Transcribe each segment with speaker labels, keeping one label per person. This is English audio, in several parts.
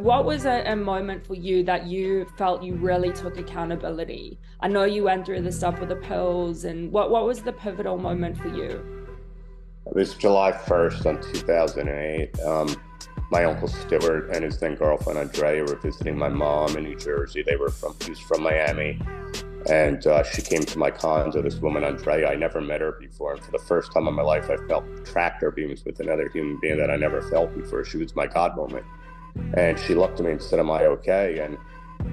Speaker 1: what was a moment for you that you felt you really took accountability? I know you went through the stuff with the pills, and what was the pivotal moment for you?
Speaker 2: It was July 1st on 2008. My uncle Stuart and his then girlfriend Andrea were visiting my mom in New Jersey. He was from Miami. And she came to my condo, this woman, Andrea. I never met her before. And for the first time in my life, I felt tractor beams with another human being that I never felt before. She was my God moment. And she looked at me and said, "Am I okay?" And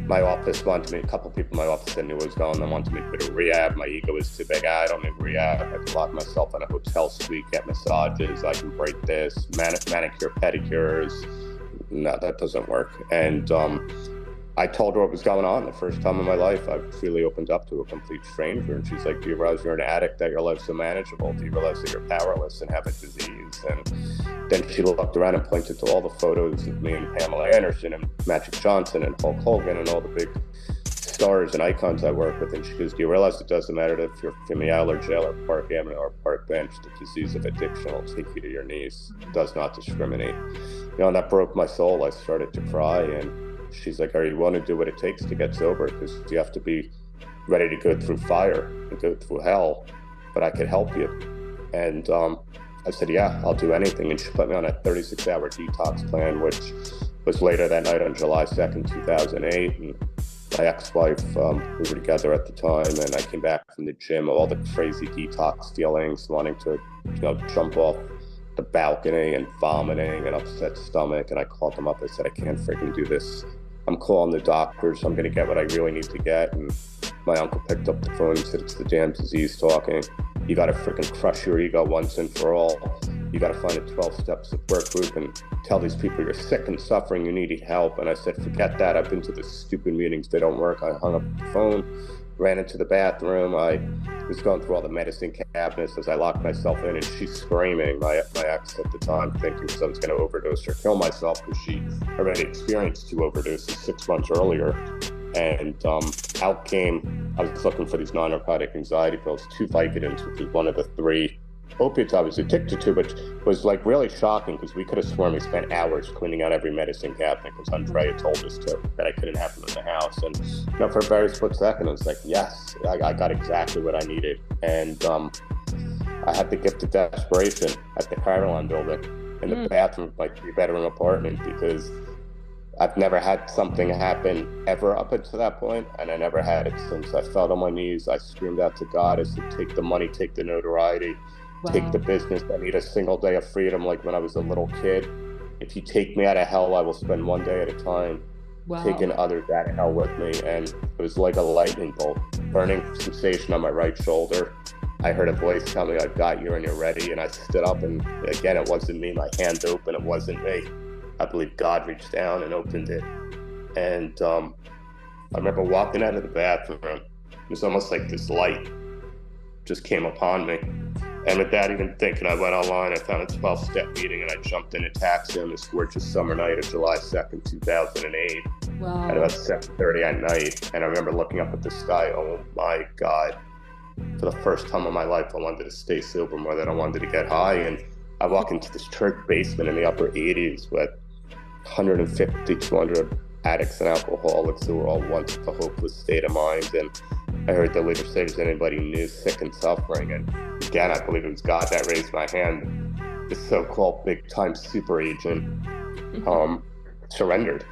Speaker 2: my office wanted me, a couple of people in my office that knew what was going on, wanted me to go to rehab. My ego was too big. I don't need rehab. I can lock myself in a hotel suite, get massages. I can break this, manicure, pedicures. No, that doesn't work. And I told her what was going on. The first time in my life, I freely opened up to a complete stranger. And she's like, "Do you realize you're an addict, that your life's unmanageable? Do you realize that you're powerless and have a disease?" And then she looked around and pointed to all the photos of me and Pamela Anderson and Magic Johnson and Hulk Hogan and all the big stars and icons I work with. And she goes, "Do you realize it doesn't matter if you're Femial or Jail or Park Avenue or Park Bench, the disease of addiction will take you to your knees. It does not discriminate." And that broke my soul. I started to cry, and she's like, "Are you willing to do what it takes to get sober? Because you have to be ready to go through fire and go through hell, but I could help you." And I said, "Yeah, I'll do anything." And she put me on a 36-hour detox plan, which was later that night on July 2nd, 2008. And my ex-wife, we were together at the time, and I came back from the gym, all the crazy detox feelings, wanting to, jump off the balcony and vomiting and upset stomach. And I called them up. I said, "I can't freaking do this. I'm calling the doctors. I'm going to get what I really need to get." And my uncle picked up the phone and said, "It's the damn disease talking. You got to freaking crush your ego once and for all. You got to find a 12-step support group and tell these people you're sick and suffering, you need help." And I said, "Forget that. I've been to the stupid meetings. They don't work." I hung up the phone, ran into the bathroom. I was going through all the medicine cabinets as I locked myself in, and she's screaming, my ex at the time, thinking I was going to overdose or kill myself, because she already experienced 2 overdoses 6 months earlier. And out came, I was looking for these non-narcotic anxiety pills, 2 Vicodins, which is one of the 3 opiates I was addicted to, which was like really shocking, because we could have sworn we spent hours cleaning out every medicine cabinet, because Andrea told us to, that I couldn't have them in the house. And for a very split second, I was like, yes, I got exactly what I needed. And I had the gift of desperation at the Caroline building in the bathroom of my 3-bedroom apartment, because I've never had something happen ever up until that point, and I never had it since. I fell on my knees. I screamed out to God. I said, "Take the money, take the notoriety, take the business. I need a single day of freedom, like when I was a little kid. If you take me out of hell, I will spend one day at a time taking others out of hell with me." And it was like a lightning bolt, burning sensation on my right shoulder. I heard a voice tell me, "I've got you and you're ready." And I stood up, and again, it wasn't me. My hand open, it wasn't me. I believe God reached down and opened it. And I remember walking out of the bathroom. It was almost like this light just came upon me. And without even thinking, I went online, I found a 12-step meeting, and I jumped in a taxi on this gorgeous summer night of July 2nd, 2008, at about 7:30 at night. And I remember looking up at the sky, oh my God. For the first time in my life, I wanted to stay sober more than I wanted to get high. And I walk into this church basement in the upper 80s with 150, 200 addicts and alcoholics who were all once in a hopeless state of mind. And I heard the leader say, "Does anybody new, sick, and suffering?" And again, I believe it was God that raised my hand. The so-called big-time super agent surrendered.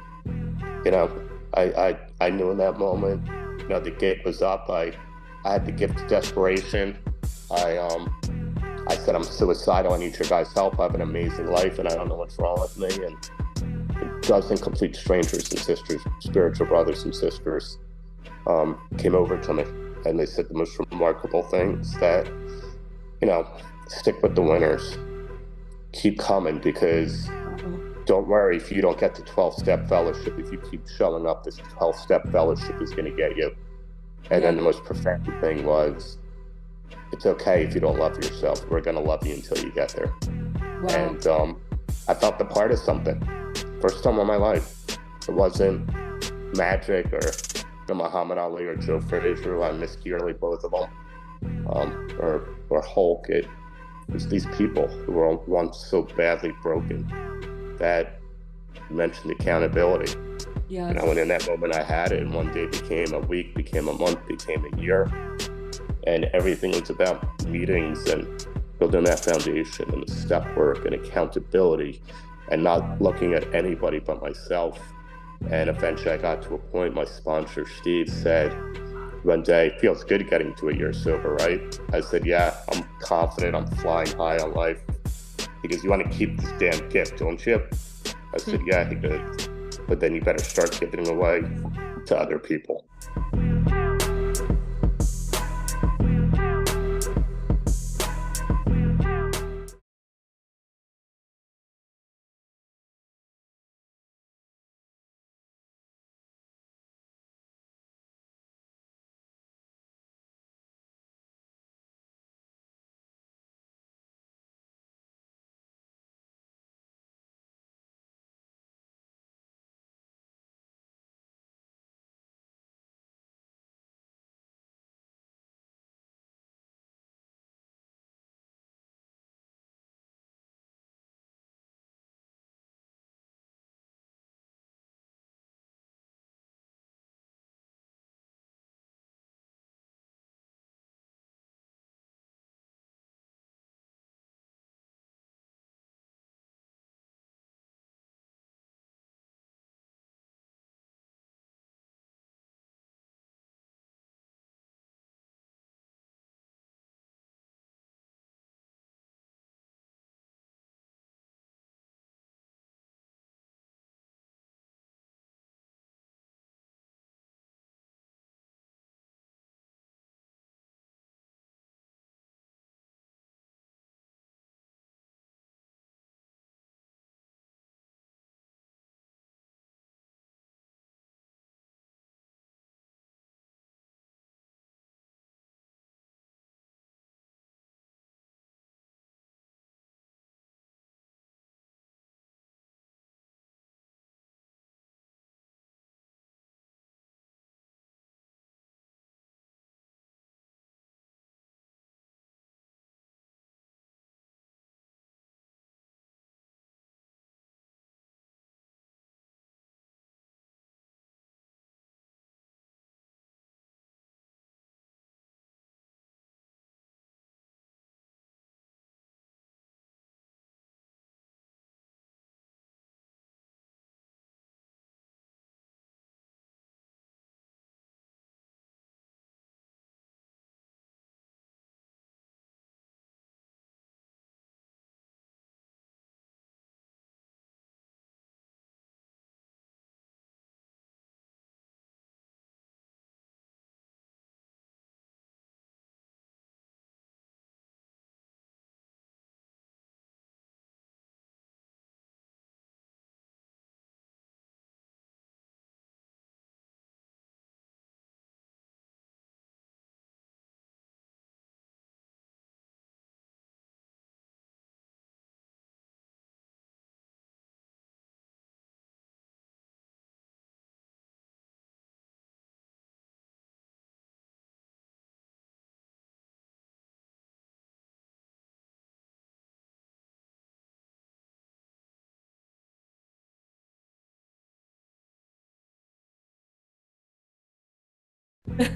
Speaker 2: I knew in that moment, the gate was up. I had the gift of desperation. I said, "I'm suicidal. I need your guys' help. I have an amazing life, and I don't know what's wrong with me." And a dozen complete strangers and sisters, spiritual brothers and sisters, came over to me, and they said the most remarkable things, that, stick with the winners. Keep coming, because don't worry if you don't get the 12-step fellowship. If you keep showing up, this 12-step fellowship is going to get you. And then the most profound thing was, it's okay if you don't love yourself. We're going to love you until you get there. And I felt the part of something. First time in my life. It wasn't magic or Muhammad Ali or Joe Frazier, who I miss dearly, both of them, or Hulk. It was these people who were once so badly broken that you mentioned accountability.
Speaker 1: Yes.
Speaker 2: And in that moment I had it, and one day became a week, became a month, became a year. And everything was about meetings and building that foundation and the step work and accountability and not looking at anybody but myself. And eventually I got to a point, my sponsor, Steve, said one day, "Feels good getting to a year sober, right?" I said, "Yeah, I'm confident, I'm flying high on life." He goes, "You want to keep this damn gift, don't you?" I said, "Yeah." He goes, "But then you better start giving it away to other people."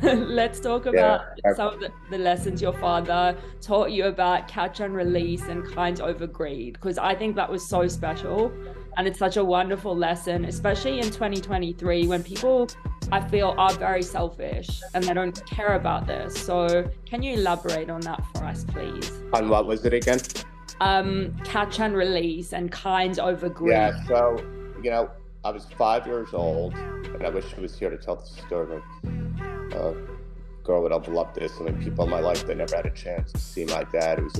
Speaker 1: Let's talk
Speaker 2: Yeah.
Speaker 1: about some of the lessons your father taught you about catch and release and kind over greed, because I think that was so special. And it's such a wonderful lesson, especially in 2023 when people, I feel, are very selfish and they don't care about this. So, can you elaborate on that for us, please?
Speaker 2: On what was it again?
Speaker 1: Catch and release and kind over greed.
Speaker 2: Yeah, so, I was 5 years old, and I wish she was here to tell the story. Girl would have loved this. I mean, people in my life, they never had a chance to see my dad. It was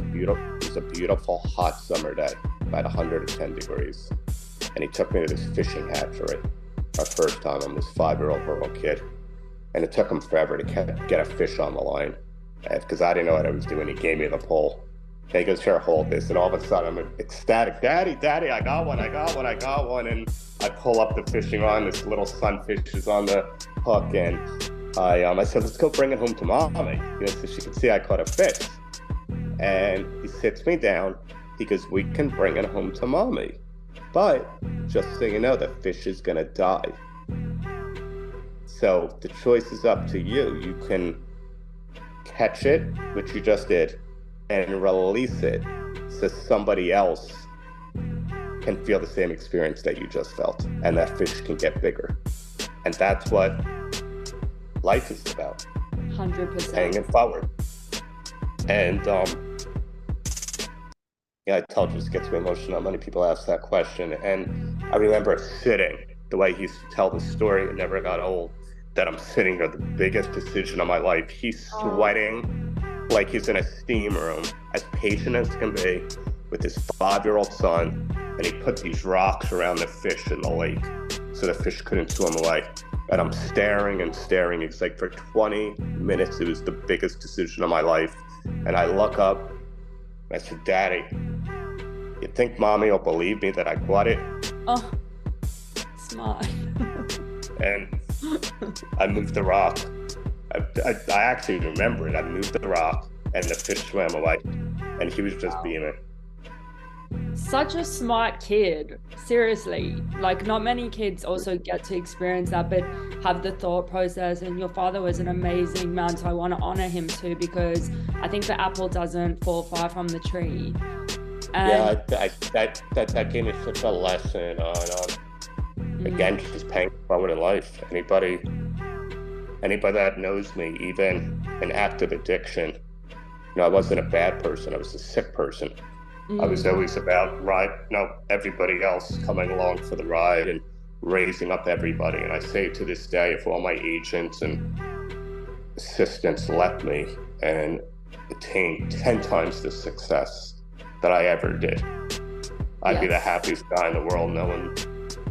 Speaker 2: a beautiful hot summer day, about 110 degrees. And he took me to this fishing hatchery, our first time. I'm this 5-year-old rural kid. And it took him forever to get a fish on the line, because I didn't know what I was doing. He gave me the pole. And he goes, "Here, hold this." And all of a sudden, I'm ecstatic. "Daddy, I got one. And I pull up the fishing line. This little sunfish is on the hook. And I said, "Let's go bring it home to Mommy, so she can see I caught a fish." And he sits me down. He goes, "We can bring it home to Mommy, But just so you know, the fish is going to die. So the choice is up to you. You can catch it, which you just did, and release it so somebody else can feel the same experience that you just felt, and that fish can get bigger. And that's what life is about.
Speaker 1: 100%.
Speaker 2: Paying it forward. And yeah, I told you, this gets me emotional. Not many people ask that question. And I remember sitting, the way he used to tell the story, it never got old, that I'm sitting here, the biggest decision of my life. He's sweating like he's in a steam room, as patient as can be, with his 5-year-old son. And he put these rocks around the fish in the lake so the fish couldn't swim away. And I'm staring and staring. It's like for 20 minutes, it was the biggest decision of my life. And I look up, and I said, Daddy, you think Mommy will believe me that I caught it?
Speaker 1: Oh, smart.
Speaker 2: And I moved the rock. I actually remember it. I moved the rock, and the fish swam away. And he was just beaming.
Speaker 1: Such a smart kid. Seriously. Like, not many kids also get to experience that, but have the thought process. And your father was an amazing man, so I want to honor him too, because I think the apple doesn't fall far from the tree. And
Speaker 2: that gave me such a lesson on again, just paying forward in life. Anybody that knows me, even an active addiction, I wasn't a bad person. I was a sick person. I was always about everybody else coming along for the ride and raising up everybody. And I say to this day, if all my agents and assistants left me and attained 10 times the success that I ever did, I'd be the happiest guy in the world, knowing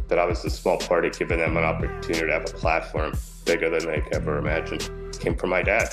Speaker 2: that I was a small part of giving them an opportunity to have a platform bigger than they could ever imagine. It came from my dad.